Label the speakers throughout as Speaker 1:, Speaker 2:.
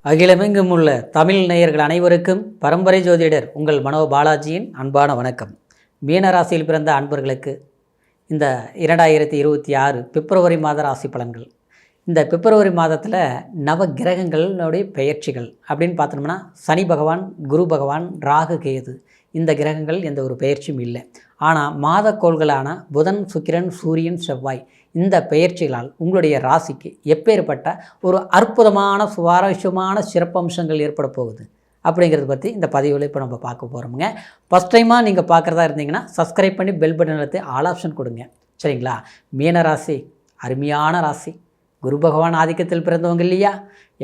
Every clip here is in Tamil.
Speaker 1: அகிலமெங்கும் உள்ள தமிழ் நேயர்கள் அனைவருக்கும் பரம்பரை ஜோதிடர் உங்கள் மனோ பாலாஜியின் அன்பான வணக்கம். மீனராசியில் பிறந்த அன்பர்களுக்கு இந்த 2026 பிப்ரவரி மாத ராசி பலன்கள். இந்த பிப்ரவரி மாதத்தில் நவ கிரகங்களுடைய பெயர்ச்சிகள் அப்படின்னு பார்த்தோம்னா சனி பகவான், குரு பகவான், ராகு, கேது இந்த கிரகங்கள் எந்த ஒரு பெயர்ச்சியும் இல்லை. ஆனால் மாதக்கோள்களான புதன், சுக்கிரன், சூரியன், செவ்வாய் இந்த பெயர்ச்சிகளால் உங்களுடைய ராசிக்கு எப்பேற்பட்ட ஒரு அற்புதமான சுவாரஸ்யமான சிறப்பம்சங்கள் ஏற்பட போகுது அப்படிங்கிறத பற்றி இந்த பதிவில் இப்போ நம்ம பார்க்க போகிறோமுங்க. ஃபஸ்ட் டைமாக நீங்கள் பார்க்குறதா இருந்தீங்கன்னா சப்ஸ்கிரைப் பண்ணி பெல் பட்டன் அழுத்தி ஆல் ஆப்ஷன் கொடுங்க. சரிங்களா? மீன ராசி அருமையான ராசி. குரு பகவான் ஆதிக்கத்தில் பிறந்தவங்க இல்லையா?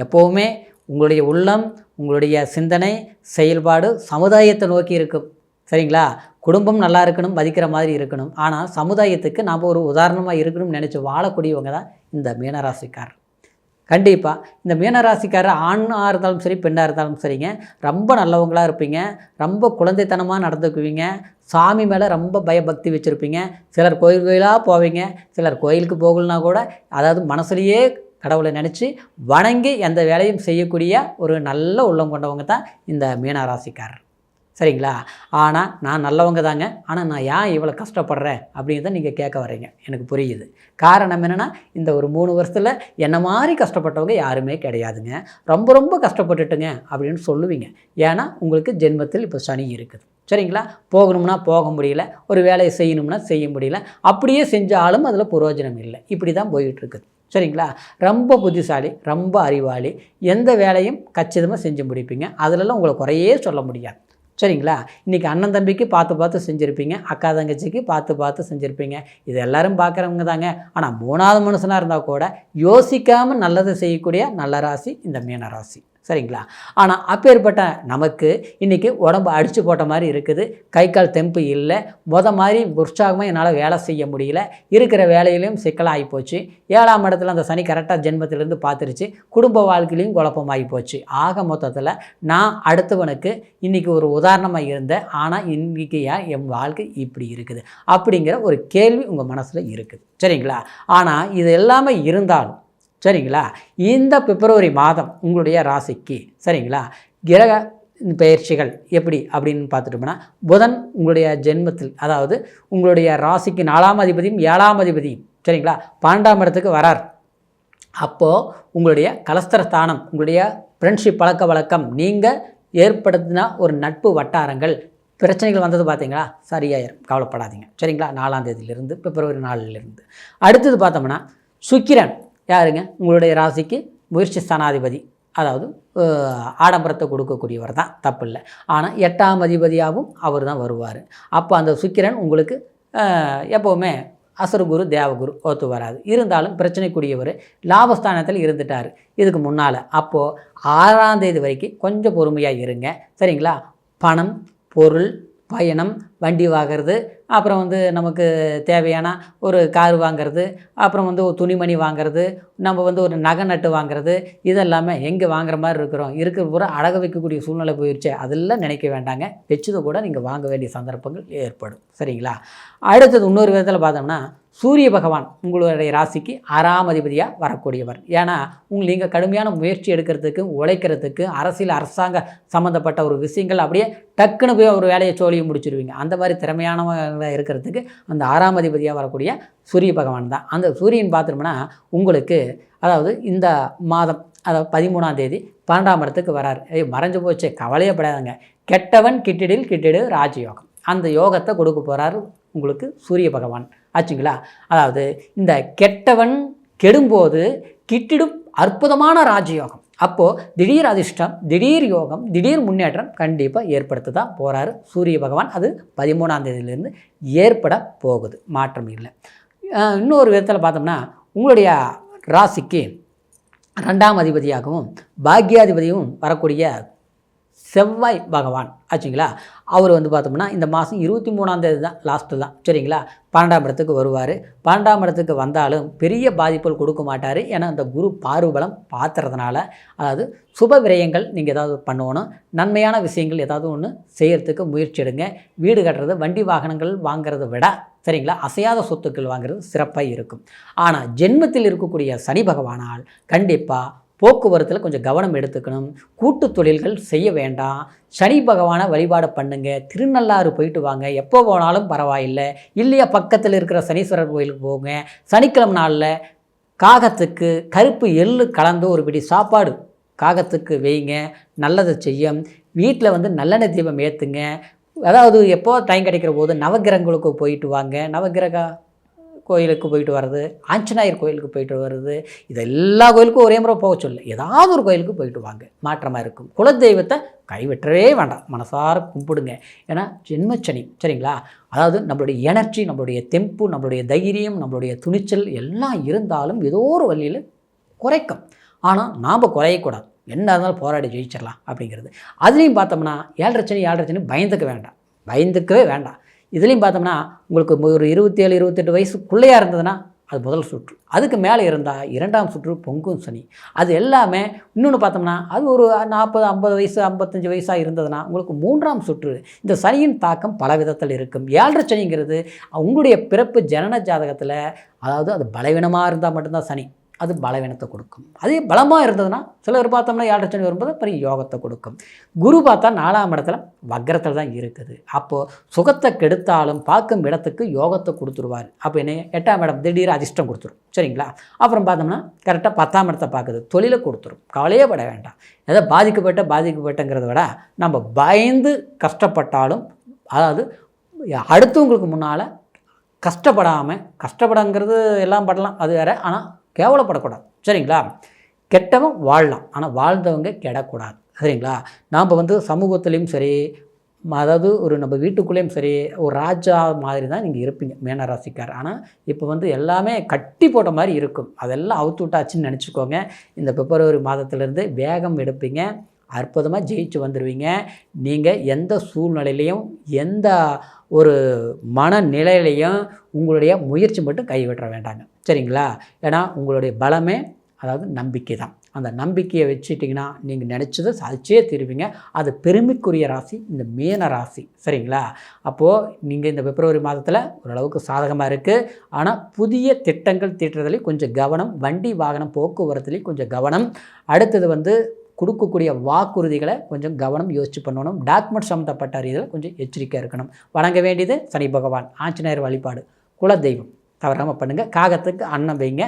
Speaker 1: எப்போவுமே உங்களுடைய உள்ளம், உங்களுடைய சிந்தனை, செயல்பாடு சமுதாயத்தை நோக்கி இருக்கும். சரிங்களா? குடும்பம் நல்லா இருக்கணும், மதிக்கிற மாதிரி இருக்கணும். ஆனால் சமுதாயத்துக்கு நாம் ஒரு உதாரணமாக இருக்கணும்னு நினச்சி வாழக்கூடியவங்க தான் இந்த மீனராசிக்காரர். கண்டிப்பாக இந்த மீனராசிக்காரர் ஆணாக இருந்தாலும் சரி, பெண்ணாக இருந்தாலும் சரிங்க, ரொம்ப நல்லவங்களாக இருப்பீங்க, ரொம்ப குழந்தைத்தனமாக நடந்துக்குவீங்க, சாமி மேலே ரொம்ப பயபக்தி வச்சுருப்பீங்க. சிலர் கோயிலாக போவீங்க, சிலர் கோயிலுக்கு போகலனா கூட அதாவது மனசுலேயே கடவுளை நினச்சி வணங்கி எந்த வேலையும் செய்யக்கூடிய ஒரு நல்ல உள்ளம் கொண்டவங்க தான் இந்த மீனராசிக்காரர். சரிங்களா? ஆனால் நான் நல்லவங்க தாங்க, ஆனால் நான் ஏன் இவ்வளோ கஷ்டப்படுறேன் அப்படிங்கிறத நீங்கள் கேட்க வர்றீங்க. எனக்கு புரியுது. காரணம் என்னென்னா, இந்த ஒரு 3 வருஷத்தில் என்ன மாதிரி கஷ்டப்பட்டவங்க யாருமே கிடையாதுங்க. ரொம்ப கஷ்டப்பட்டுட்டுங்க அப்படின்னு சொல்லுவீங்க. ஏன்னா உங்களுக்கு ஜென்மத்தில் இப்போ சனி இருக்குது. சரிங்களா? போகணும்னா போக முடியல, ஒரு வேலையை செய்யணும்னா செய்ய முடியல, அப்படியே செஞ்சாலும் அதில் பிரயோஜனம் இல்லை. இப்படி தான் போயிட்டுருக்குது. சரிங்களா? ரொம்ப புத்திசாலி, ரொம்ப அறிவாளி, எந்த வேலையும் கச்சிதமாக செஞ்சு முடிப்பீங்க. அதிலெல்லாம் உங்களை குறையே சொல்ல முடியாது. சரிங்களா? இன்றைக்கி அண்ணன் தம்பிக்கு பார்த்து செஞ்சுருப்பீங்க, அக்கா தங்கச்சிக்கு பார்த்து செஞ்சுருப்பீங்க. இது எல்லோரும் பார்க்குறவங்க தாங்க. ஆனால் 3வது மனுஷனாக இருந்தால் கூட யோசிக்காமல் நல்லதை செய்யக்கூடிய நல்ல ராசி இந்த மீன ராசி. சரிங்களா? ஆனால் அப்பேற்பட்ட நமக்கு இன்றைக்கி உடம்பு அடித்து போட்ட மாதிரி இருக்குது. கை கால் தெம்பு இல்லை. மாதிரி உற்சாகமாக என்னால் வேலை செய்ய முடியல. இருக்கிற வேலையிலையும் சிக்கலாகி போச்சு. 7ஆம் இடத்துல அந்த சனி கரெக்டாக ஜென்மத்திலேருந்து பார்த்துருச்சு. குடும்ப வாழ்க்கையிலையும் குழப்பமாகி போச்சு. ஆக மொத்தத்தில் நான் அடுத்தவனுக்கு இன்றைக்கி ஒரு உதாரணமாக இருந்தேன். ஆனால் இன்றைக்கி என் வாழ்க்கை இப்படி இருக்குது அப்படிங்கிற ஒரு கேள்வி உங்கள் மனசில் இருக்குது. சரிங்களா? ஆனால் இது எல்லாமே இருந்தாலும் சரிங்களா, இந்த பிப்ரவரி மாதம் உங்களுடைய ராசிக்கு சரிங்களா கிரக பெயர்ச்சிகள் எப்படி அப்படின்னு பார்த்துட்டோம்னா, புதன் உங்களுடைய ஜென்மத்தில் அதாவது உங்களுடைய ராசிக்கு 4ஆம் அதிபதியும் 7ஆம் அதிபதியும் சரிங்களா 12ஆம் இடத்துக்கு வரார். அப்போது உங்களுடைய கலஸ்தரஸ்தானம், உங்களுடைய ஃப்ரெண்ட்ஷிப் பழக்க வழக்கம், நீங்கள் ஏற்படுத்தின ஒரு நட்பு வட்டாரங்கள் பிரச்சனைகள் வந்தது பார்த்தீங்களா, சரியாயிரும். கவலைப்படாதீங்க. சரிங்களா? 4ஆம் தேதியிலிருந்து பிப்ரவரி 4லிருந்து அடுத்தது பார்த்தோம்னா சுக்கிரன் யாருங்க? உங்களுடைய ராசிக்கு முயற்சி ஸ்தானாதிபதி, அதாவது ஆடம்பரத்தை கொடுக்கக்கூடியவர் தான், தப்பு இல்லை. ஆனால் 8ஆம் அதிபதியாகவும் அவர் தான் வருவார். அப்போ அந்த சுக்கிரன் உங்களுக்கு எப்போவுமே அசுரகுரு தேவகுரு ஒத்து வராது. இருந்தாலும் பிரச்சனைக்குரியவர் லாபஸ்தானத்தில் இருந்துட்டார் இதுக்கு முன்னால். அப்போது 6ஆம் தேதி வரைக்கும் கொஞ்சம் பொறுமையாக இருங்க. சரிங்களா? பணம், பொருள், பயணம், வண்டி வாங்கிறது, அப்புறம் நமக்கு தேவையான ஒரு கார் வாங்கிறது, அப்புறம் ஒரு துணிமணி வாங்கிறது, நம்ம ஒரு நகை நட்டு வாங்கிறது, இதெல்லாமே எங்கே வாங்குற மாதிரி இருக்கிற பூரா அடகு வைக்கக்கூடிய சூழ்நிலை போயிடுச்சு. அதெல்லாம் நினைக்க வேண்டாங்க. வச்சதை கூட நீங்கள் வாங்க வேண்டிய சந்தர்ப்பங்கள் ஏற்படும். சரிங்களா? அடுத்தது இன்னொரு விதத்தில் பார்த்தோம்னா சூரிய பகவான் உங்களுடைய ராசிக்கு 6ஆம் அதிபதியாக வரக்கூடியவர். ஏன்னா நீங்கள் கடுமையான முயற்சி எடுக்கிறதுக்கு, உழைக்கிறதுக்கு, அரசாங்க சம்மந்தப்பட்ட ஒரு விஷயங்கள் அப்படியே டக்குன்னு போய் ஒரு வேலையை சோழியை முடிச்சிடுவீங்க. அந்த மாதிரி திறமையானவங்க இருக்கிறதுக்கு அந்த 6ஆம் அதிபதியாக வரக்கூடிய சூரிய பகவான் தான். அந்த சூரியன் பார்த்தோம்னா உங்களுக்கு அதாவது இந்த மாதம் அதாவது 13ஆம் தேதி 12ஆம் இடத்துக்கு வரார். மறைஞ்சு போச்சு, கவலையப்படாதுங்க. கெட்டவன் கிட்டிடு ராஜயோகம், அந்த யோகத்தை கொடுக்க போகிறாரு உங்களுக்கு சூரிய பகவான். ஆச்சுங்களா? அதாவது இந்த கெட்டவன் கெடும்போது கிட்டிடும் அற்புதமான ராஜயோகம். அப்போது திடீர் அதிர்ஷ்டம், திடீர் யோகம், திடீர் முன்னேற்றம் கண்டிப்பாக ஏற்படுத்த தான் போகிறாரு சூரிய பகவான். அது 13ஆம் தேதியிலேருந்து ஏற்பட போகுது, மாற்றம் இல்லை. இன்னொரு விதத்தில் பார்த்தோம்னா உங்களுடைய ராசிக்கு 2ஆம் அதிபதியாகவும் பாக்யாதிபதியும் வரக்கூடிய செவ்வாய் பகவான் ஆச்சுங்களா, அவர் பார்த்தோம்னா இந்த மாதம் 23ஆம் தேதி தான் லாஸ்ட்டு தான். சரிங்களா? 12ஆம் இடத்துக்கு வருவார். 12ஆம் இடத்துக்கு வந்தாலும் பெரிய பாதிப்புகள் கொடுக்க மாட்டார். ஏன்னா அந்த குரு பார்வபலம் பார்த்துறதுனால, அதாவது சுப விரயங்கள் நீங்கள் ஏதாவது பண்ணணும், நன்மையான விஷயங்கள் ஏதாவது ஒன்று செய்கிறதுக்கு முயற்சி எடுங்க. வீடு கட்டுறது, வண்டி வாகனங்கள் வாங்கிறத விட சரிங்களா அசையாத சொத்துக்கள் வாங்கிறது சிறப்பாக இருக்கும். ஆனால் ஜென்மத்தில் இருக்கக்கூடிய சனி பகவானால் கண்டிப்பாக போக்குவரத்தில் கொஞ்சம் கவனம் எடுத்துக்கணும். கூட்டு தொழில்கள் செய்ய வேண்டாம். சனி பகவானை வழிபாடு பண்ணுங்க. திருநள்ளாறு போயிட்டு வாங்க. எப்போ போனாலும் பரவாயில்லை. இல்லையா பக்கத்தில் இருக்கிற சனீஸ்வரர் கோயிலுக்கு போங்க. சனிக்கிழமை நாளில் காகத்துக்கு கருப்பு எள்ளு கலந்து ஒரு பிடி சாப்பாடு காகத்துக்கு வைங்க. நல்லதை செய்யும். வீட்டில் நல்லெண்ணெய் தீபம் ஏற்றுங்க. அதாவது எப்போ டைம் கிடைக்கிற போது நவகிரகங்களுக்கு போயிட்டு வாங்க. நவகிரக கோயிலுக்கு போயிட்டு வர்றது, ஆஞ்சநேயர் கோயிலுக்கு போயிட்டு வர்றது, இது எல்லா கோயிலுக்கும் ஒரே முறை போக சொல்ல, ஏதாவது ஒரு கோயிலுக்கு போயிட்டு வாங்க. மாற்றமாக இருக்கும். குலதெய்வத்தை கைவிட்டவே வேண்டாம். மனசார கும்பிடுங்க. ஏன்னா ஜென்மச்சனி, சரிங்களா? அதாவது நம்மளுடைய எனர்ஜி, நம்மளுடைய தெம்பு, நம்மளுடைய தைரியம், நம்மளுடைய துணிச்சல் எல்லாம் இருந்தாலும் ஏதோ ஒரு வழியில் குறைக்கும். ஆனால் நாம் குறையக்கூடாது. என்ன இருந்தாலும் போராடி ஜெயிச்சிடலாம் அப்படிங்கிறது. அதுலேயும் பார்த்தோம்னா ஏழரை சனி பயந்துக்கவே வேண்டாம். இதுலேயும் பார்த்தோம்னா உங்களுக்கு ஒரு 27-28 வயசுக்குள்ளேயா இருந்ததுன்னா அது முதல் சுற்று. அதுக்கு மேலே இருந்தால் 2ஆம் சுற்று பொங்கும் சனி. அது எல்லாமே இன்னொன்று பார்த்தோம்னா அது ஒரு 40-50 வயசு 55 வயசாக இருந்ததுன்னா உங்களுக்கு 3ஆம் சுற்று. இந்த சனியின் தாக்கம் பல விதத்தில் இருக்கும். ஏழரை சனிங்கிறது உங்களுடைய பிறப்பு ஜனன ஜாதகத்தில், அதாவது அது பலவீனமாக இருந்தால் மட்டும்தான் சனி அது பலவீனத்தை கொடுக்கும். அதே பலமாக இருந்ததுன்னா சிலர் பார்த்தோம்னா ஏழரை சனி வரும்போது பெரிய யோகத்தை கொடுக்கும். குரு பார்த்தா 4ஆம் இடத்துல வக்கரத்தில் தான் இருக்குது. அப்போது சுகத்தை கெடுத்தாலும் பார்க்கும் இடத்துக்கு யோகத்தை கொடுத்துருவார். அப்போ என்ன 8ஆம் இடம் திடீர் அதிர்ஷ்டம் கொடுத்துரும், சரிங்களா? அப்புறம் பார்த்தோம்னா கரெக்டாக 10ஆம் இடத்தை பார்க்குது, தொழிலை கொடுத்துரும். கவலையே பட வேண்டாம். ஏதோ பாதிக்கப்பட்டங்கிறத விட நம்ம பயந்து கஷ்டப்பட்டாலும், அதாவது அடுத்தவங்களுக்கு முன்னால் கஷ்டப்படாங்கிறது எல்லாம் படலாம், அது வேறு. ஆனால் கேவலப்படக்கூடாது, சரிங்களா? கெட்டவன் வாழலாம், ஆனால் வாழ்ந்தவங்க கெடக்கூடாது, சரிங்களா? நாம் சமூகத்துலேயும் சரி, அதாவது ஒரு நம்ம வீட்டுக்குள்ளேயும் சரி, ஒரு ராஜா மாதிரி தான் நீங்கள் இருப்பீங்க மீனராசிக்கார். ஆனால் இப்போ எல்லாமே கட்டி போட்ட மாதிரி இருக்கும். அதெல்லாம் அவுத்து விட்டாச்சுன்னு நினச்சிக்கோங்க. இந்த பிப்ரவரி மாதத்துலேருந்து வேகம் எடுப்பீங்க. அற்புதமாக ஜெயிச்சு வந்துடுவீங்க. நீங்கள் எந்த சூழ்நிலையிலையும் எந்த ஒரு மனநிலையிலையும் உங்களுடைய முயற்சி மட்டும் கைவிட வேண்டாங்க, சரிங்களா? ஏன்னா உங்களுடைய பலமே அதாவது நம்பிக்கை தான். அந்த நம்பிக்கையை வச்சுட்டிங்கன்னா நீங்கள் நினச்சதை சாதிச்சே தருவீங்க. அது பெருமைக்குரிய ராசி இந்த மீன ராசி, சரிங்களா? அப்போது நீங்கள் இந்த பிப்ரவரி மாதத்தில் ஓரளவுக்கு சாதகமாக இருக்குது. ஆனால் புதிய திட்டங்கள் தீட்டுறதுலேயும் கொஞ்சம் கவனம். வண்டி வாகனம் போக்குவரத்துலேயும் கொஞ்சம் கவனம். அடுத்தது கொடுக்கக்கூடிய வாக்குறுதிகளை கொஞ்சம் கவனம் யோசிச்சு பண்ணணும். டாக்குமெண்ட் சம்மந்தப்பட்ட இதில் கொஞ்சம் எச்சரிக்கையாக இருக்கணும். வணங்க வேண்டியது சனி பகவான், ஆஞ்சநேயர் வழிபாடு, குலதெய்வம் தவறாமல் பண்ணுங்கள். காகத்துக்கு அன்னம் வைங்க.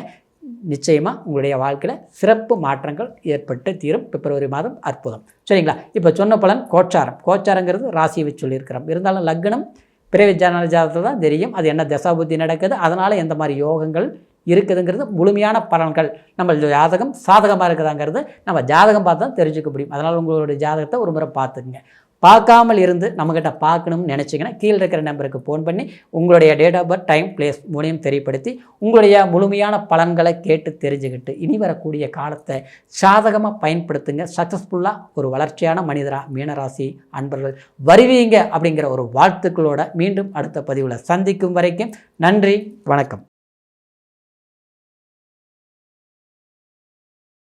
Speaker 1: நிச்சயமாக உங்களுடைய வாழ்க்கையில் சிறப்பு மாற்றங்கள் ஏற்பட்டு தீரும். பிப்ரவரி மாதம் அற்புதம், சரிங்களா? இப்போ சொன்ன பலன் கோச்சாரங்கிறது ராசியை வச்சு சொல்லியிருக்கிறோம். இருந்தாலும் லக்னம் பிறவி ஜாதகத்தில் தான் தெரியும் அது என்ன தசாபுத்தி நடக்குது, அதனால் எந்த மாதிரி யோகங்கள் இருக்குதுங்கிறது முழுமையான பலன்கள். நம்ம ஜாதகம் சாதகமாக இருக்குதாங்கிறது நம்ம ஜாதகம் பார்த்து தான் தெரிஞ்சுக்க முடியும். அதனால் உங்களுடைய ஜாதகத்தை ஒரு முறை பார்த்துக்குங்க. பார்க்காமல் இருந்து நம்மக்கிட்ட பார்க்கணும்னு நினச்சிங்கன்னா கீழே இருக்கிற நம்பருக்கு ஃபோன் பண்ணி உங்களுடைய date of birth, time, place மூணையும் தெரியப்படுத்தி உங்களுடைய முழுமையான பலன்களை கேட்டு தெரிஞ்சுக்கிட்டு இனி வரக்கூடிய காலத்தை சாதகமாக பயன்படுத்துங்க. சக்ஸஸ்ஃபுல்லாக ஒரு வளர்ச்சியான மனிதராக மீனராசி அன்பர்கள் வருவீங்க அப்படிங்கிற ஒரு வாழ்த்துக்களோட மீண்டும் அடுத்த பதிவில் சந்திக்கும் வரைக்கும் நன்றி, வணக்கம்.